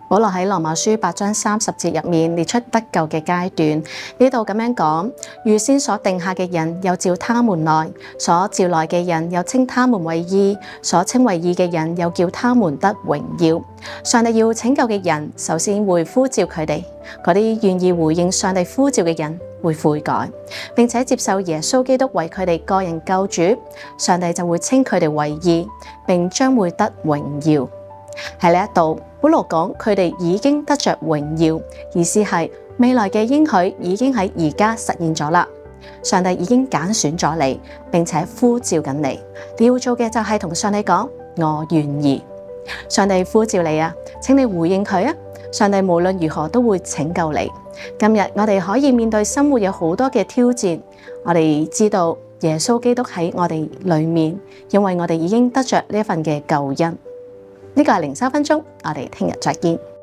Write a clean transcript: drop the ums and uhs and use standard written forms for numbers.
保羅喺羅馬書8章30節入面列出得救嘅階段，呢度咁樣講：預先所定下嘅人，又召他們來；所召來嘅人，又稱他們為義；所稱為義嘅人，又叫他們得榮耀。上帝要拯救嘅人，首先會呼召佢哋，嗰啲願意回應上帝呼召嘅人會悔改，並且接受耶穌基督為佢哋個人救主，上帝就會稱佢哋為義，並將會得榮耀。喺呢一度，保羅講佢哋已經得着榮耀，意思係未來嘅應許已經喺而家實現咗啦。上帝已經揀選咗你，並且呼召緊你。你要做嘅就係同上帝講：我願意。上帝呼召你啊，請你回應佢啊！上帝無論如何都會拯救你。今日我哋可以面對生活有好多嘅挑戰，我哋知道耶穌基督喺我哋裏面，因為我哋已經得着呢一份嘅救恩。呢個係靈修分鐘，我哋聽日再見。